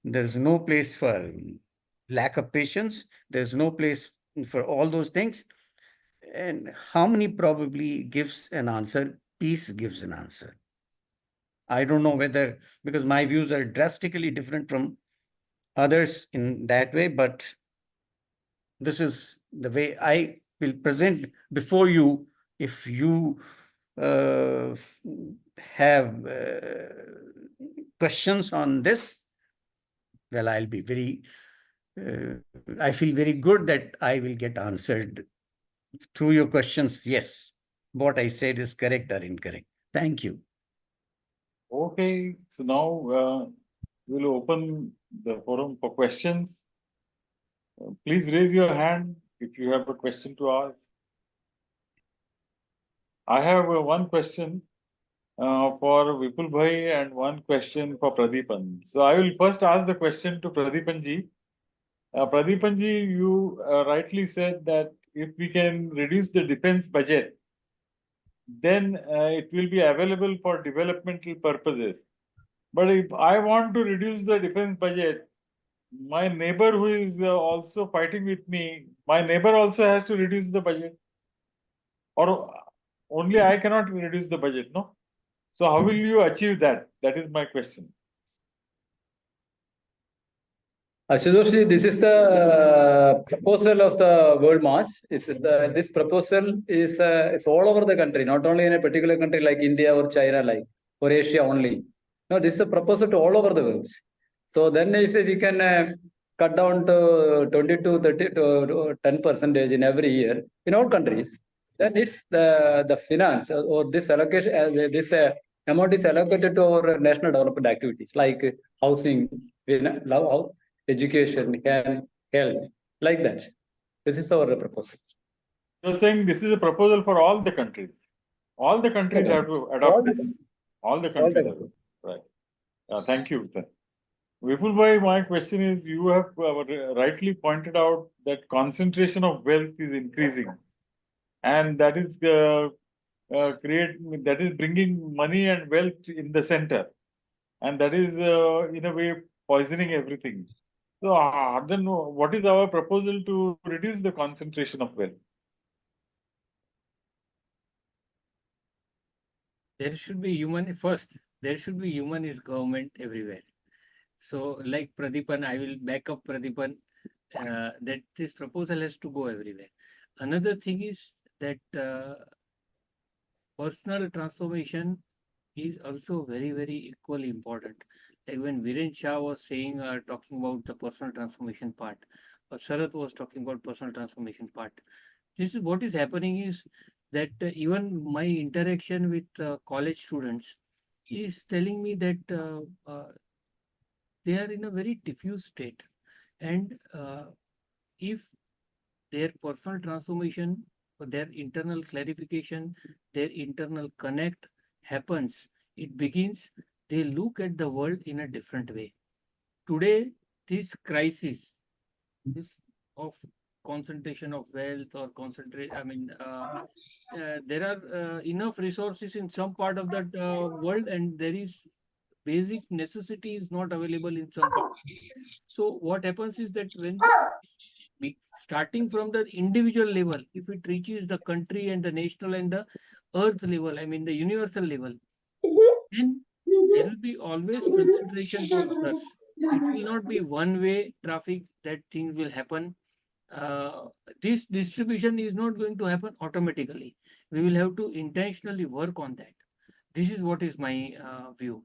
There's no place for lack of patience. There's no place for all those things. And harmony probably gives an answer. Peace gives an answer. I don't know whether, because my views are drastically different from others in that way, but this is the way I will present before you. If you have questions on this, well, I'll be very, I feel very good that I will get answered through your questions. Yes, what I said is correct or incorrect. Thank you. Okay, so now we'll open the forum for questions. Please raise your hand if you have a question to ask. I have one question for Vipul Bhai and one question for Pradipan. So I will first ask the question to Pradipan ji. Pradipan ji, you rightly said that if we can reduce the defense budget, then it will be available for developmental purposes. But if I want to reduce the defense budget, my neighbor who is also fighting with me, my neighbor also has to reduce the budget. Or only I cannot reduce the budget, no? So how will you achieve that? That is my question. Ashutoshi, this is the proposal of the World March. This proposal is it's all over the country, not only in a particular country like India or China, like or Asia only. No, this is a proposal to all over the world. So then, if we can cut down to 20 to 30 to 10% in every year in all countries, then it's the finance or this allocation, this amount is allocated to our national development activities like housing, education, health, like that. This is our proposal. You're saying this is a proposal for all the countries. All the countries have to adopt this. All the countries have to. Right. Thank you. Vipul Bhai, my question is, you have rightly pointed out that concentration of wealth is increasing. And that is that is bringing money and wealth in the center. And that is in a way poisoning everything. So then what is our proposal to reduce the concentration of wealth? There should be there should be humanist government everywhere. So like Pradipan, I will back up Pradipan that this proposal has to go everywhere. Another thing is that personal transformation is also very, very equally important. Like when Viren Shah was saying, talking about the personal transformation part, or Sarath was talking about personal transformation part. This is what is happening is that even my interaction with college students is telling me that they are in a very diffuse state. And if their personal transformation, their internal clarification, their internal connect happens, it begins, they look at the world in a different way. today this crisis, this of concentration of wealth or concentrate, there are enough resources in some part of that world, and there is basic necessity is not available in some part. So what happens is that when starting from the individual level, if it reaches the country and the national and the earth level, the universal level, then there will be always consideration for others. It will not be one way traffic that things will happen. uh, this distribution is not going to happen automatically. We will have to intentionally work on that. This is what is my view.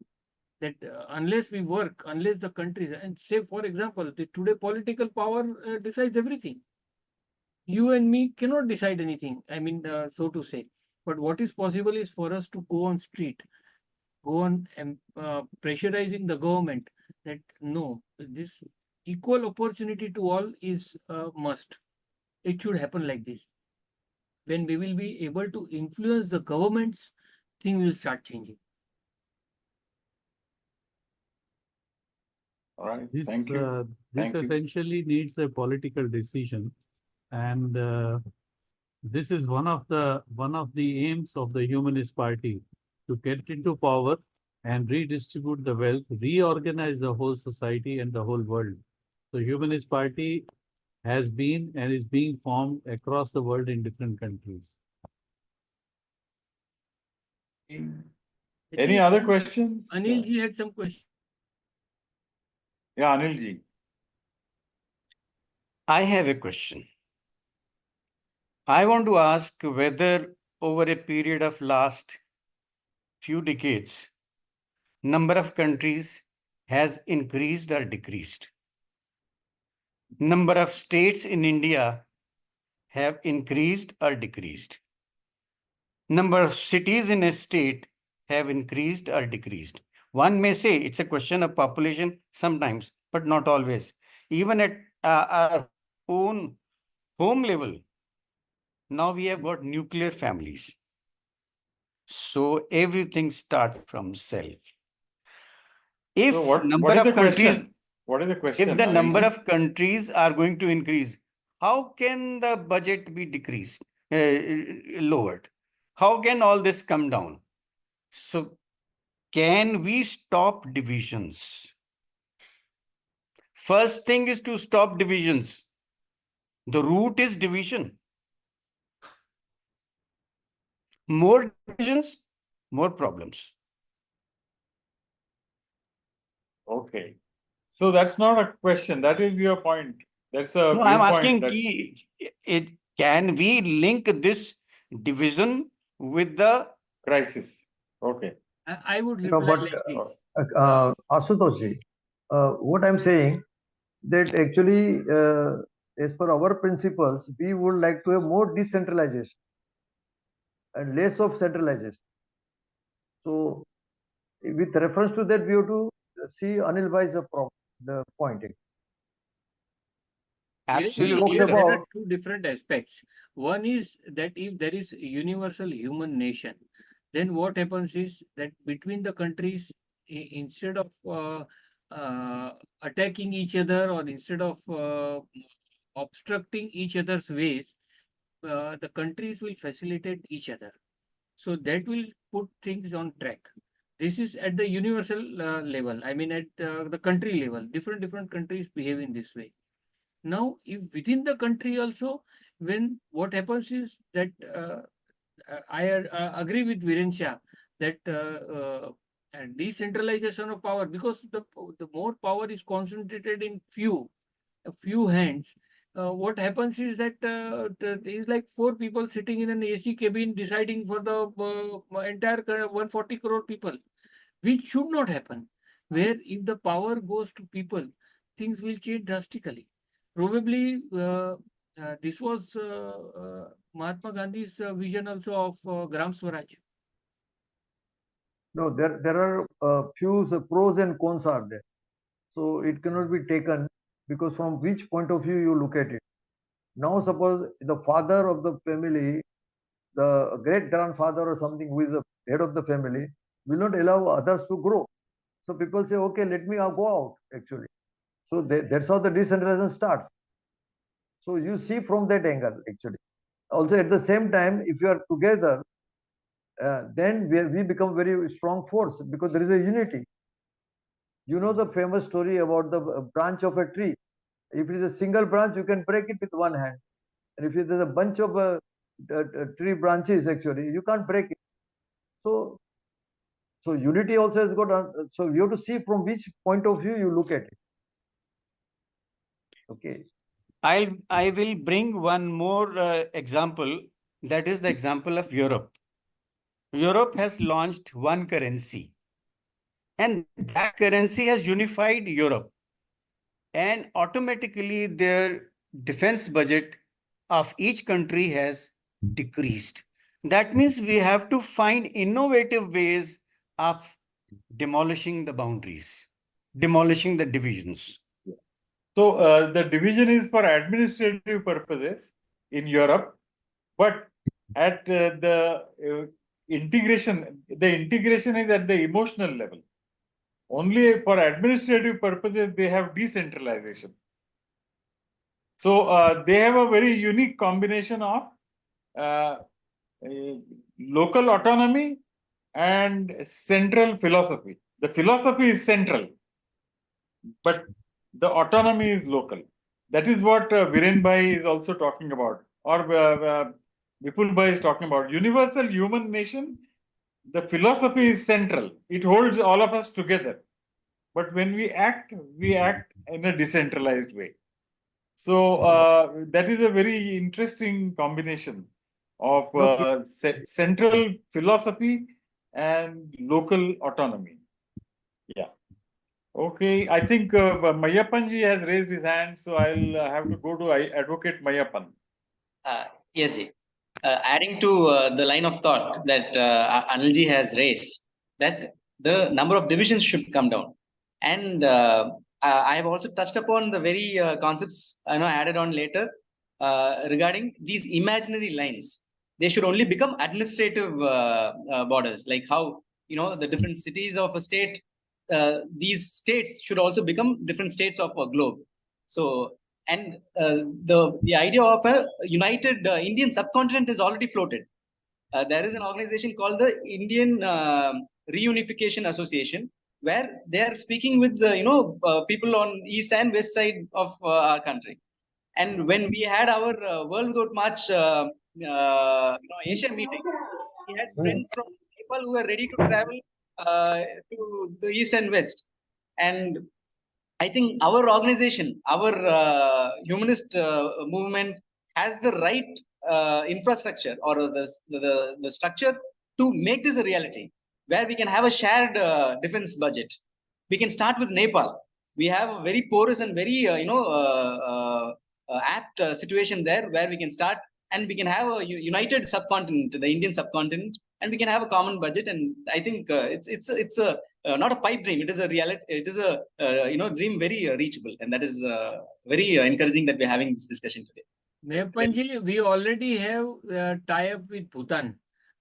That unless we work, unless the countries, and say for example, today political power decides everything. You and me cannot decide anything. So to say. But what is possible is for us to go on street, go on pressurizing the government that no, this equal opportunity to all is must. It should happen like this. When we will be able to influence the governments, things will start changing. All right. This, Thank you. this Thank you. essentially needs a political decision, and this is one of the aims of the Humanist Party, to get into power and redistribute the wealth, reorganize the whole society and the whole world. The Humanist Party has been and is being formed across the world in different countries. Any other questions? Anil ji had some questions. Yeah, Anil ji. I have a question. I want to ask whether over a period of last few decades, number of countries has increased or decreased. Number of states in India have increased or decreased. Number of cities in a state have increased or decreased. One may say it's a question of population sometimes, but not always. Even at our own home level, now we have got nuclear families. So everything starts from self. If So what number is the of countries, question? What is the question? if the Anil number ji? of countries are going to increase, how can the budget be decreased, lowered? How can all this come down? So can we stop divisions? First thing is to stop divisions. The root is division. More divisions, more problems. Okay. So that's not a question. That is your point. That's a No, I'm viewpoint asking, can we link this division with the crisis. Okay. I would No, reply but like this. Ashutosh ji, what I'm saying that actually, as per our principles, we would like to have more decentralization and less of centralization. So, with reference to that, we have to see Anil Bhai's the point. absolutely, talks sir. There are about two different aspects. One is that if there is a universal human nation, then what happens is that between the countries, instead of attacking each other, or instead of obstructing each other's ways, the countries will facilitate each other. So that will put things on track. This is at the universal level. At the country level, different countries behave in this way. Now, if within the country also, when what happens is that I agree with Viren Shah that decentralization of power, because the more power is concentrated in a few hands. What happens is that there is like four people sitting in an AC cabin deciding for the entire 140 crore people, which should not happen. Where if the power goes to people, things will change drastically. Probably this was Mahatma Gandhi's vision also of Gram Swaraj. no, there are few pros and cons are there. So it cannot be taken because from which point of view you look at it. Now, suppose the father of the family, the great grandfather or something who is the head of the family, will not allow others to grow. So people say, okay, let me go out actually. So that's how the decentralization starts. So you see from that angle actually. Also at the same time, if you are together, then we become very strong force because there is a unity. You know the famous story about the branch of a tree. If it is a single branch, you can break it with one hand. And if it is a bunch of tree branches, actually, you can't break it. So, so unity also has got. So you have to see from which point of view you look at it. Okay. I will bring one more example. That is the example of Europe. Europe has launched one currency, and that currency has unified Europe. And automatically, their defense budget of each country has decreased. That means we have to find innovative ways of demolishing the boundaries, demolishing the divisions. So the division is for administrative purposes in Europe, but at the integration is at the emotional level. Only for administrative purposes they have decentralization. So they have a very unique combination of uh, local autonomy and central philosophy. The philosophy is central, but the autonomy is local. That is what Viren Bhai is also talking about, or Vipul Bhai is talking about. Universal human nation, the philosophy is central. It holds all of us together. But when we act in a decentralized way. So that is a very interesting combination of central philosophy and local autonomy. Yeah. Okay, I think Mayappanji has raised his hand, so I'll have to go to Advocate Mayappan. Yes, Ji. Adding to the line of thought that Anilji has raised, that the number of divisions should come down. And I have also touched upon the very concepts added on later regarding these imaginary lines. They should only become administrative borders, like how the different cities of a state. These states should also become different states of a globe. So, and the idea of a united Indian subcontinent is already floated. There is an organization called the Indian Reunification Association, where they are speaking with people on east and west side of our country. And when we had our World Without March Asia meeting, we had friends from people who were ready to travel to the east and west. And I think our organization, our humanist movement, has the right infrastructure or the structure to make this a reality, where we can have a shared defense budget. We can start with Nepal. We have a very porous and very apt situation there, where we can start, and we can have a united subcontinent, the Indian subcontinent, and we can have a common budget. And I think it's a not a pipe dream. It is a reality. It is a dream very reachable, and that is very encouraging that we're having this discussion today. Mayappanji, we already have tie-up with Bhutan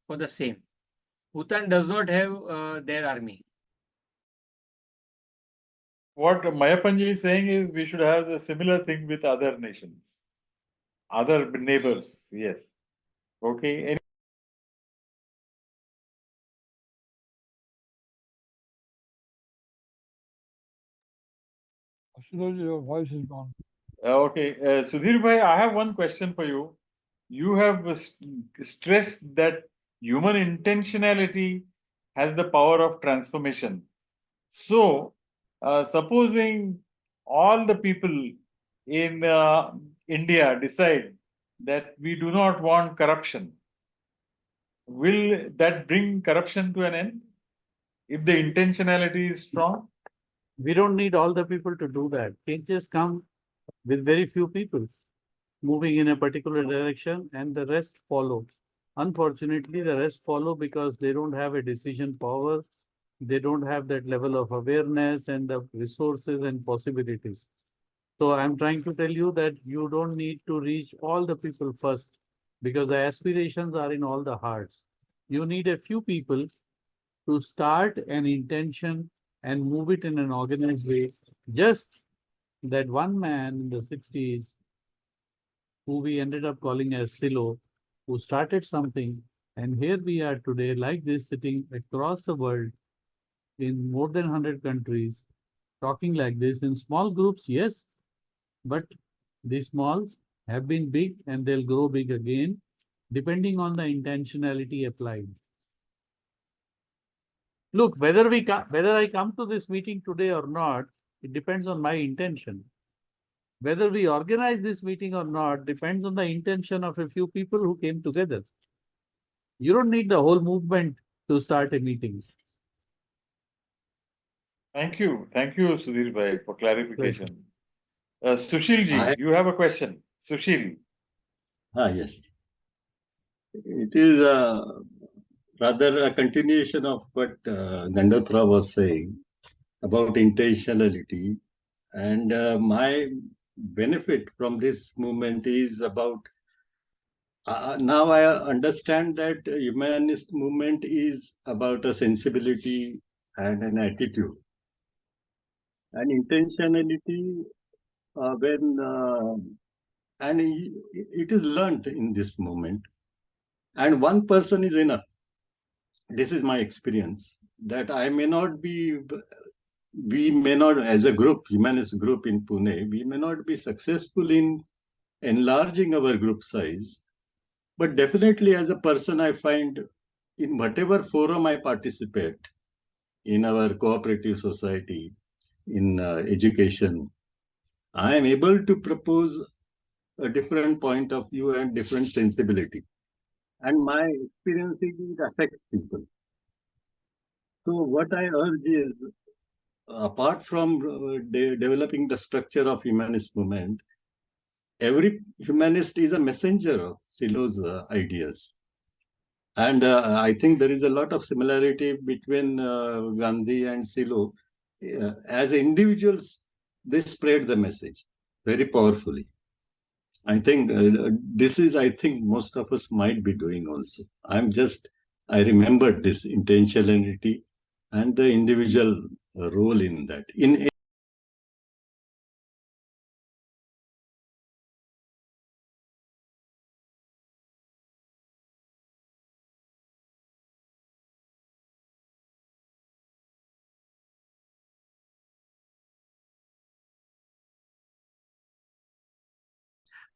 for the same. Bhutan does not have their army. What Mayappanji is saying is we should have the similar thing with other nations, other neighbors. Yes. Okay. Ashutosh, your voice is gone. Okay. Sudhir Bhai, I have one question for you. You have stressed that human intentionality has the power of transformation. So, supposing all the people in India decide that we do not want corruption, will that bring corruption to an end if the intentionality is strong? We don't need all the people to do that. Changes come with very few people moving in a particular direction, and the rest follow. Unfortunately, the rest follow because they don't have a decision power. They don't have that level of awareness and the resources and possibilities. So I'm trying to tell you that you don't need to reach all the people first, because the aspirations are in all the hearts. You need a few people to start an intention and move it in an organized way. Just that one man in the 60s, who we ended up calling as Silo, who started something, and here we are today, like this, sitting across the world in more than 100 countries, talking like this in small groups, yes, but these smalls have been big and they'll grow big again, depending on the intentionality applied. Look, whether I come to this meeting today or not, it depends on my intention. Whether we organize this meeting or not depends on the intention of a few people who came together. You don't need the whole movement to start a meeting. Thank you, Sudhir bhai, for clarification. Sushil ji, I- you have a question. Sushil. Yes. It is rather a continuation of what Gandotra was saying about intentionality. And my benefit from this movement is about now I understand that humanist movement is about a sensibility and an attitude. And intentionality, and it is learned in this moment. And one person is enough. This is my experience, that we may not, as a group, humanist group in Pune, we may not be successful in enlarging our group size, but definitely as a person, I find in whatever forum I participate, in our cooperative society, in education, I am able to propose a different point of view and different sensibility. And my experience is it affects people. So what I urge is, apart from developing the structure of humanist movement, every humanist is a messenger of Silo's ideas. And I think there is a lot of similarity between Gandhi and Silo. As individuals, they spread the message very powerfully. I think I think most of us might be doing also. I remembered this intentionality and the individual role in that.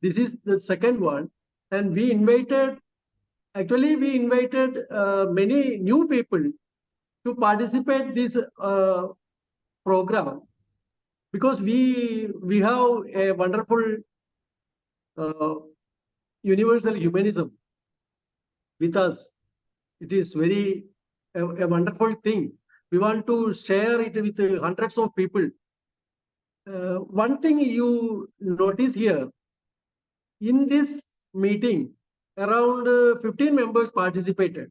This is the second one. And we invited many new people to participate this program, because we have a wonderful universal humanism with us. It is very a wonderful thing. We want to share it with hundreds of people. One thing you notice here, in this meeting, around 15 members participated.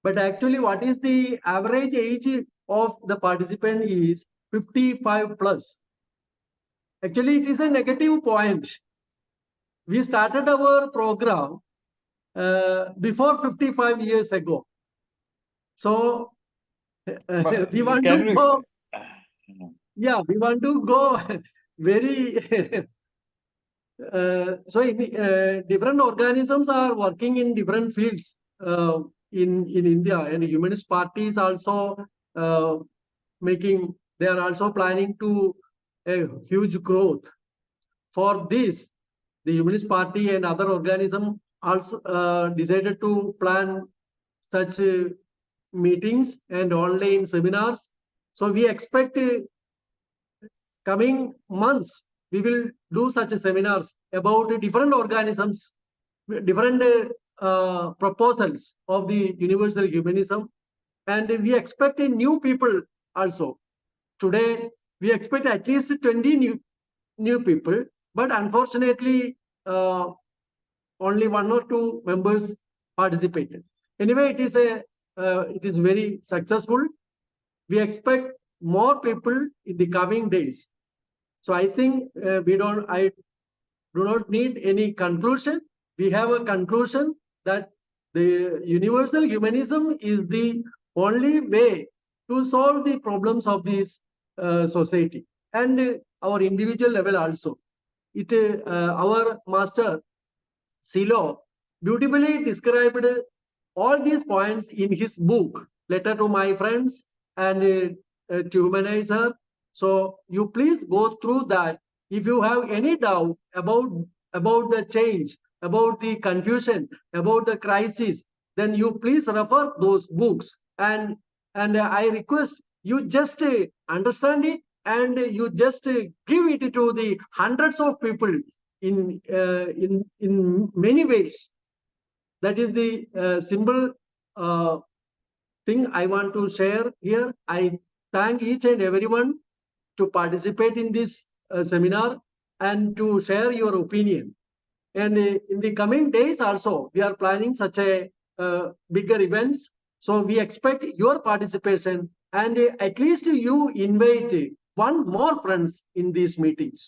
But actually, what is the average age of the participant is 55 plus. Actually, it is a negative point. We started our program before 55 years ago. So we want to go. Yeah, we want to go very. So different organisms are working in different fields in India, and humanist parties also they are also planning to a huge growth. For this, the Humanist Party and other organisms also decided to plan such meetings and online seminars. So we expect coming months, we will do such seminars about different organisms, different proposals of the universal humanism. And we expect new people also. Today, we expect at least 20 new people, but unfortunately, only 1 or 2 members participated. Anyway, it is very successful. We expect more people in the coming days. So I think I do not need any conclusion. We have a conclusion that the universal humanism is the only way to solve the problems of this society. And our individual level also. It our master Silo beautifully described all these points in his book, Letter to My Friends and to Humanize Her. So you please go through that. If you have any doubt about the change, about the confusion, about the crisis, then you please refer those books. And I request you just understand it and you just give it to the hundreds of people in many ways. That is the simple thing I want to share here. I thank each and everyone to participate in this seminar and to share your opinion. And in the coming days also, we are planning such a bigger events. So we expect your participation and at least you invite one more friends in these meetings.